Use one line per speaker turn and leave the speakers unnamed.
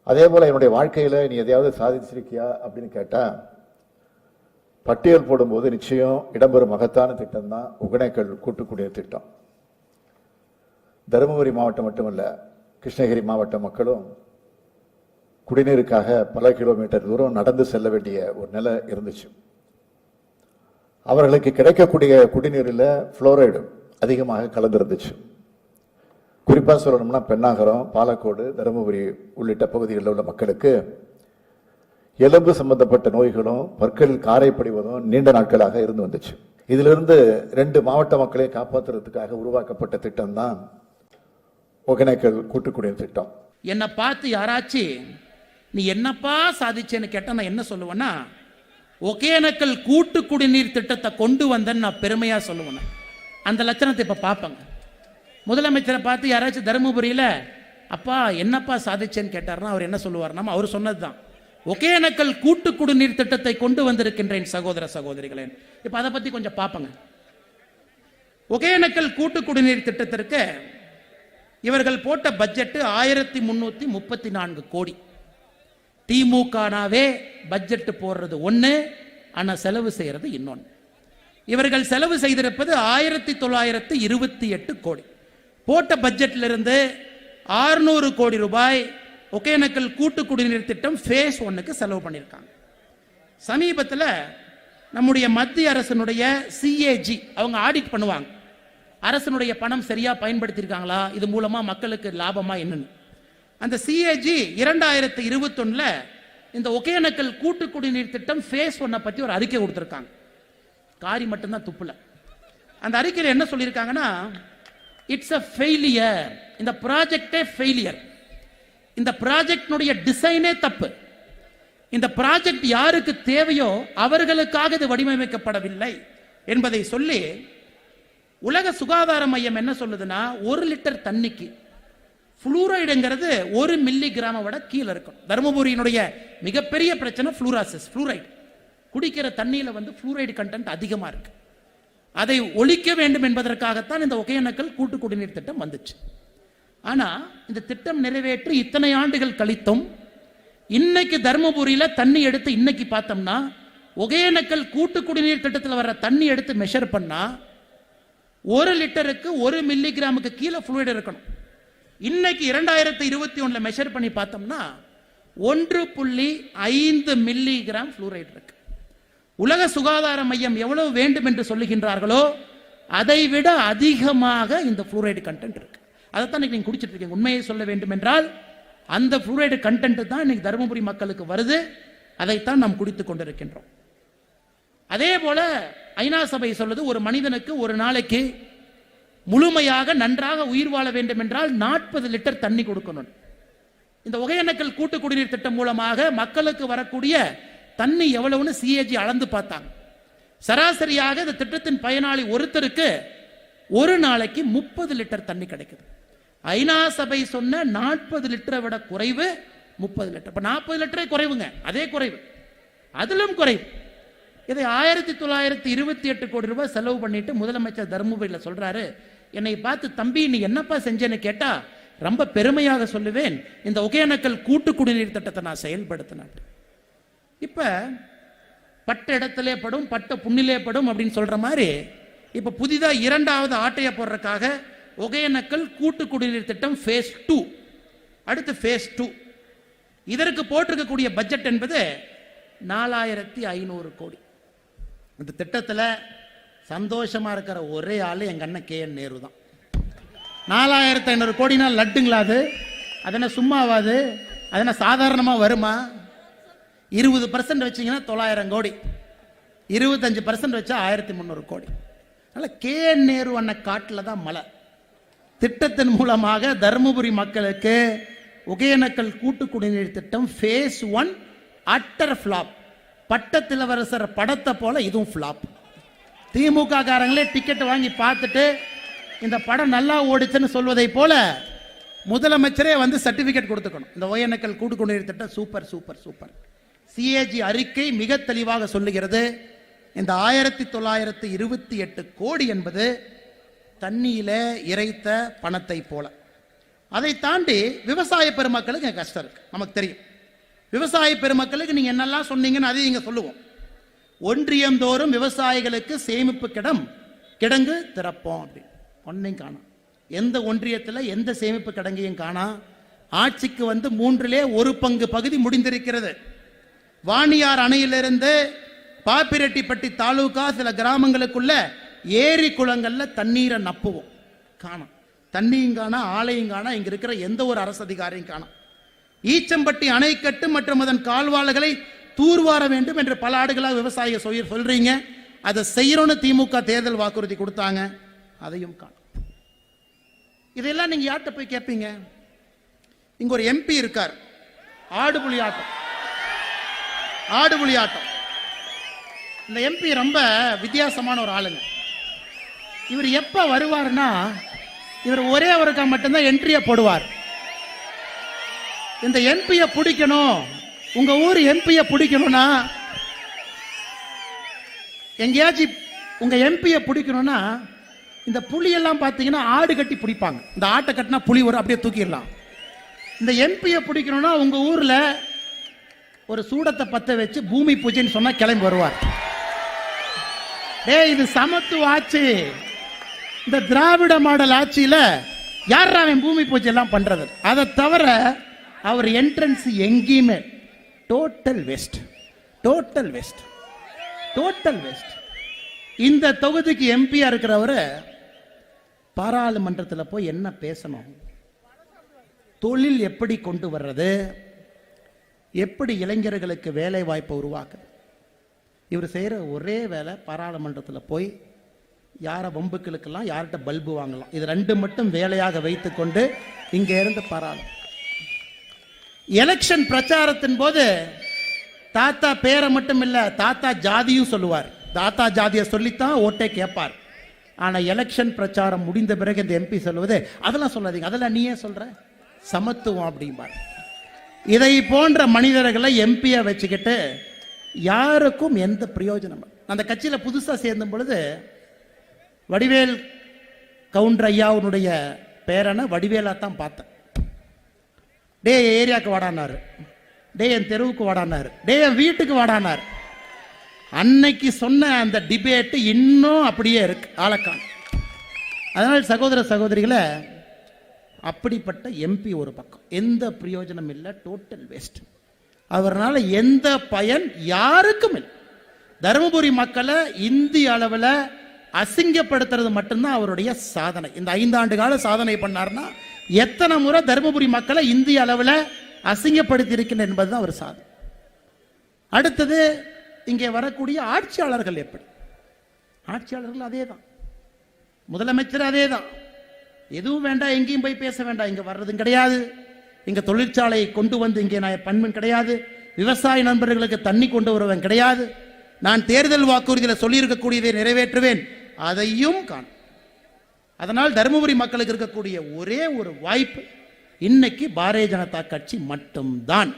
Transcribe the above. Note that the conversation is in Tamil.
அதே போல என்னுடைய வாழ்க்கையில நீ எதையாவது சாதிச்சிருக்கியா அப்படின்னு கேட்டா, பட்டியல் போடும்போது நிச்சயம் இடம்பெறும் மகத்தான திட்டம் தான் ஒகேனக்கல் கூட்டுக்குடிநீர் திட்டம். தருமபுரி மாவட்டம் மட்டுமல்ல, கிருஷ்ணகிரி மாவட்ட மக்களும் குடிநீருக்காக பல கிலோமீட்டர் தூரம் நடந்து செல்ல வேண்டிய ஒரு நிலை இருந்துச்சு. அவர்களுக்கு கிடைக்கக்கூடிய குடிநீரில் புளோரைடு அதிகமாக கலந்துருந்துச்சு. குறிப்பாக சொல்லணும்னா பெண்ணாகரம், பாலக்கோடு, தருமபுரி உள்ளிட்ட பகுதிகளில் உள்ள மக்களுக்கு எலும்பு சம்பந்தப்பட்ட நோய்களும் பற்களில் காரை படிவதும் நீண்ட நாட்களாக இருந்து வந்துச்சு. இதிலிருந்து 2 மாவட்ட மக்களை காப்பாற்றுறதுக்காக உருவாக்கப்பட்ட திட்டம் தான் ஒகேனக்கல் கூட்டுக்குடிநீர் திட்டம்.
என்னை பார்த்து யாராச்சும் நீ என்னப்பா சாதிச்சேன்னு கேட்டா நான் என்ன சொல்லுவேன்னா, ஒகேனக்கல் கூட்டு குடிநீர் திட்டத்தை கொண்டு வந்தேன்னு நான் பெருமையா சொல்லுவேன். அந்த லட்சணத்தை இப்ப பார்ப்பாங்க. முதலமைச்சரை பார்த்து யாராச்சும் தருமபுரியில அப்பா என்னப்பா சாதிச்சேன்னு கேட்டார்னா அவர் என்ன சொல்லுவார்னா, அவர் சொன்னதுதான் ஒகேனக்கல் கூட்டு குடிநீர் திட்டத்தை கொண்டு வந்திருக்கின்றேன் சகோதர சகோதரிகளே. இப்ப அதை பத்தி கொஞ்சம் பார்ப்பங்க. ஒகேனக்கல் கூட்டு குடிநீர் திட்டத்திற்கு இவர்கள் போட்ட பட்ஜெட் 1334 கோடி. திமுகவே பட்ஜெட் போடுறது ஒண்ணு, ஆனா செலவு செய்யறது இன்னொன்னு. இவர்கள் செலவு செய்திருப்பது 1928 கோடி. போட்ட பட்ஜெட்ல இருந்து 600 கோடி ரூபாய் ஒகேனக்கல் கூட்டு குடிநீர் திட்டம் ஃபேஸ் 1க்கு செலவு பண்ணியிருக்காங்க. சமீபத்தில் நம்முடைய மத்திய அரசினுடைய சிஏஜி அவங்க ஆடிட் பண்ணுவாங்க. அரசனுடைய பணம் சரியா பயன்படுத்தியிருக்காங்களா, இது மூலமா மக்களுக்கு லாபமா என்னன்னு. அந்த சிஏஜி 2021 இந்த ஒகேனக்கல் கூட்டு குடிநீர் திட்டம் ஃபேஸ் 1 பத்தி ஒரு அறிக்கை கொடுத்திருக்காங்க. காரி மட்டும்தான் துப்புல. அந்த அறிக்கையில் என்ன சொல்லியிருக்காங்கன்னா, இட்ஸ் அ ஃபெயிலியர், இந்த ப்ராஜெக்டே ஃபெயிலியர், இந்த ப்ராஜெக்டினுடைய டிசைனே தப்பு, இந்த ப்ராஜெக்ட் யாருக்கு தேவையோ அவர்களுக்காக இது வடிவமைக்கப்படவில்லை என்பதை சொல்லி உலக சுகாதார மையம் என்ன சொல்லுதுன்னா, 1 லிட்டர் தண்ணிக்கு புளூரைடுங்கிறது 1 மில்லிகிராமை விட கீழே இருக்கும். தருமபுரியினுடைய மிகப்பெரிய பிரச்சனை புளூராசிஸ், புளூரைடு. குடிக்கிற தண்ணியில புளூரைடு கண்டென்ட் அதிகமா இருக்கு. அதை ஒழிக்க வேண்டும் என்பதற்காகத்தான் இந்த ஒகேனக்கல் கூட்டு குடிநீர் திட்டம் வந்துச்சு. ஆனா இந்த திட்டம் நிறைவேற்றி இத்தனை ஆண்டுகள் கழித்தும் இன்னைக்கு தருமபுரியில தண்ணி எடுத்து இன்னைக்கு பார்த்தோம்னா, ஒகேனக்கல் கூட்டு குடிநீர் திட்டத்தில் வர்ற தண்ணி எடுத்து மெஷர் பண்ணா 1 லிட்டருக்கு 1 மில்லிகிராமுக்கு கீழே புளூரைடு இருக்கணும். இன்னைக்கு 2021 மெஷர் பண்ணி பார்த்தோம்னா 1.5 மில்லிகிராம் புளூரைடு இருக்கு. உலக சுகாதார மையம் எவ்வளவு வேண்டும் என்று சொல்லுகின்றார்களோ அதை விட அதிகமாக இந்த புளூரைடு கண்டென்ட் இருக்கு. அதைத்தான் நீங்க குடிச்சிட்டு இருக்கீங்க. உண்மையை சொல்ல வேண்டும் என்றால் அந்த புளூரைடு கண்டென்ட் தான் இன்னைக்கு தருமபுரி மக்களுக்கு வருது. அதைத்தான் நாம் குடித்துக் கொண்டிருக்கின்றோம். அதே போல ஐநா சபை சொல்லுது, ஒரு மனிதனுக்கு ஒரு நாளைக்கு முழுமையாக நன்றாக உயிர் வாழ வேண்டும் என்றால் 40 லிட்டர் தண்ணி கொடுக்கணும். இந்த ஒகேனக்கல் கூட்டு குடிநீர் திட்டம் மூலமாக மக்களுக்கு வரக்கூடிய தண்ணி எவ்வளவுன்னு சிஏஜி அளந்து பார்த்தாங்க. சராசரியாக இந்த திட்டத்தின் பயனாளி ஒருத்தருக்கு ஒரு நாளைக்கு 30 லிட்டர் தண்ணி கிடைக்குது. ஐநா சபை சொன்ன 40 லிட்டரை விட குறைவு 30 லிட்டர். இப்ப 40 லிட்டரே குறைவுங்க, அதே குறைவு, அதிலும் குறைவு. இதை 1928 கோடி ரூபாய் செலவு பண்ணிட்டு முதலமைச்சர் தருமபுரியில் சொல்றாரு, என்னை பார்த்து தம்பி நீ என்னப்பா செஞ்சேன்னு கேட்டா ரொம்ப பெருமையாக சொல்லுவேன், இந்த ஒகேனக்கல் கூட்டு குடிநீர் திட்டத்தை நான் செயல்படுத்தினேன். இப்ப பட்ட இடத்திலே படும் பட்ட புண்ணிலே படும் அப்படின்னு சொல்ற மாதிரி இப்ப புதிதா 2வது ஆட்டையை போடுறதுக்காக ஒகேனக்கல் கூட்டு குடிநீர் திட்டம் ஃபேஸ் 2, அடுத்து ஃபேஸ் 2, இதற்கு போட்டிருக்கக்கூடிய பட்ஜெட் என்பது 4500 கோடி. இந்த திட்டத்தில் சந்தோஷமா இருக்கிற ஒரே ஆளு எங்க அண்ணன் KN நேரு தான். 4500 கோடினா லட்டுங்களா? அது சும்மாவாது? அது சாதாரணமா வருமா? 20% வச்சீங்கன்னா 900 கோடி, 25% வச்சா 1300 கோடி. அதனால KN நேரு அண்ண காட்டில் தான் மழை. திட்டத்தின் மூலமாக தருமபுரி மக்களுக்கு ஒகேனக்கல் கூட்டு குடிநீர் திட்டம் ஃபேஸ் 1 அட்டர் ஃபிளாப். பட்டத்திலவரசர் படத்தை போல இதுவும் ஃபிளாப். திமுக காரங்களே டிக்கெட் வாங்கி பார்த்துட்டு இந்த படம் நல்லா ஓடிச்சுன்னு சொல்வதை போல முதலமைச்சரே சர்டிபிகேட் கொடுத்துக்கணும். இந்த ஒகேனக்கல் கூட்டு குடிநீர் திட்டம் சூப்பர் சூப்பர் சூப்பர். சிஏஜி அறிக்கை மிக தெளிவாக சொல்லுகிறது, இந்த 1928 கோடி என்பது தண்ணியில இறைத்த பணத்தை போல. அதை தாண்டி விவசாய பெருமக்களுக்கு எங்க கஷ்டம் இருக்கு, நமக்கு தெரியும். விவசாய பெருமக்களுக்கு நீங்க என்னெல்லாம் சொன்னீங்கன்னு அதையும் இங்க சொல்லுவோம். ஒன்றியம் தோறும் விவசாயிகளுக்கு சேமிப்பு கிடங்கு திறப்போம் அப்படின்னு ஒன்னையும் காணோம். எந்த ஒன்றியத்தில் எந்த சேமிப்பு கிடங்கையும் காணா. ஆட்சிக்கு வந்து 1/3 பகுதி முடிந்திருக்கிறது. வாணியார் அணையிலிருந்து பாப்பிரெட்டிப்பட்டி தாலுகா சில கிராமங்களுக்குள்ள ஏரி குளங்கள்ல தண்ணீரை நப்புவோம், காணோம். தண்ணியும் காணா, ஆலையும் காணா, இங்க இருக்கிற எந்த ஒரு அரசு அதிகாரியும் காணோம். ஈச்சம்பட்டி அணைக்கட்டு மற்றும் அதன் கால்வாய்களை தூர்வார வேண்டும் என்று பல ஆண்டுகளாக விவசாயிகள் சொல்றீங்க. அதை செய்யணும்னு திமுக தேர்தல் வாக்குறுதி கொடுத்தாங்க, அதையும் காணோம். இதெல்லாம் நீங்க யார்கிட்ட போய் கேட்பீங்க? இங்க ஒரு எம்பி இருக்கார், ஆடுபுலி ஆட்டம். இந்த எம்பி ரொம்ப வித்தியாசமான ஒரு ஆளுங்க. இவர் எப்ப வருவார்னா, இவர் ஒரே ஒருக்கா மட்டும்தான் என்ட்ரியை போடுவார். இந்த எம்பியை பிடிக்கணும், உங்க ஊர் எம்பியை பிடிக்கணும்னா, எங்கேயாச்சும் உங்க எம்பியை பிடிக்கணும்னா, இந்த புலியெல்லாம் பார்த்தீங்கன்னா ஆடு கட்டி பிடிப்பாங்க. இந்த ஆட்டை கட்டினா புலி வரும், அப்படியே தூக்கிடலாம். இந்த எம்பியை பிடிக்கணும்னா உங்க ஊர்ல ஒரு சூடத்தை பத்த வச்சு பூமி பூஜைன்னு சொன்னா கிளம்பி வருவார். இது சமத்துவ ஆட்சி. இந்த திராவிட மாடல் ஆட்சியில யார் அவன் பூமி பூஜை எல்லாம் பண்றது? அதை தவிர அவர் என்ட்ரன்ஸ் எங்கேயுமே டோட்டல் வேஸ்ட். இந்த தொகுதிக்கு எம்பியா இருக்கிறவரு பாராளுமன்றத்தில் போய் என்ன பேசணும்? தொழில் எப்படி கொண்டு வர்றது, எப்படி இளைஞர்களுக்கு வேலை வாய்ப்பை உருவாக்குறது? இவர் செய்யற ஒரே வேலை பாராளுமன்றத்தில் போய் யார வம்புக்களுக்கெல்லாம் யார்கிட்ட பல்பு வாங்கலாம், இது 2 மட்டும் வேலையாக வைத்துக்கொண்டு இங்க இருந்து பாராளுமன்றம். எலெக்ஷன் பிரச்சாரத்தின் போது தாத்தா பேரை மட்டும் இல்ல, தாத்தா ஜாதியும் சொல்லுவார். தாத்தா ஜாதியை சொல்லித்தான் ஓட்டே கேட்பார். ஆனா எலெக்ஷன் பிரச்சாரம் முடிந்த பிறகு இந்த எம்பி சொல்லுவது, அதெல்லாம் சொல்லாதீங்க, அதெல்லாம் நீயே சொல்ற, சமத்துவம் அப்படிம்பார். இதை போன்ற மனிதர்களை எம்பியை வச்சுக்கிட்டு யாருக்கும் எந்த பிரயோஜனம். அந்த கட்சியில புதுசா சேர்ந்த பொழுது வடிவேல் கவுண்டர் ஐயாவுடைய பேரனை வடிவேலா தான் பார்த்தேன். டே ஏரியாவுக்கு வாடானாரு, டே என் தெருவுக்கு வாடானாரு, டே என் வீட்டுக்கு வாடானாரு. அன்னைக்கு சொன்ன அந்த டிபேட் இன்னும் அப்படியே இருக்கு, ஆளக்கான். அதனால் சகோதர சகோதரிகளை, அப்படிப்பட்ட எம்பி ஒரு பக்கம், எந்த பிரயோஜனம் இல்லை, டோட்டல் வேஸ்ட். அவரால் எந்த பயன் யாருக்கும் இல்லை. தருமபுரி மக்களை இந்திய அளவில் அசிங்கப்படுத்துறது மட்டும்தான் அவருடைய சாதனை. இந்த 5 ஆண்டு கால சாதனை பண்ணார்னா எத்தனை முறை தருமபுரி மக்களை இந்திய அளவில் அசிங்கப்படுத்தி இருக்கின்ற என்பதுதான் அவர் சாதனை. அடுத்தது இங்கே வரக்கூடிய ஆட்சியாளர்கள் எப்படி? ஆட்சியாளர்கள் அதே தான், முதலமைச்சர் அதே தான். எதுவும் வேண்டாம், எங்கேயும் போய் பேச வேண்டாம், இங்க வர்றதும் கிடையாது, இங்க தொழிற்சாலையை கொண்டு வந்து இங்கே நான் பண்பன் கிடையாது, விவசாய நண்பர்களுக்கு தண்ணி கொண்டு வருவன் கிடையாது, நான் தேர்தல் வாக்குறுதியில் சொல்லியிருக்கக்கூடியதை நிறைவேற்றுவேன், அதையும் காணும். அதனால் தருமபுரி மக்களுக்கு இருக்கக்கூடிய ஒரே ஒரு வாய்ப்பு இன்னைக்கு பாரதிய ஜனதா கட்சி மட்டும்தான்.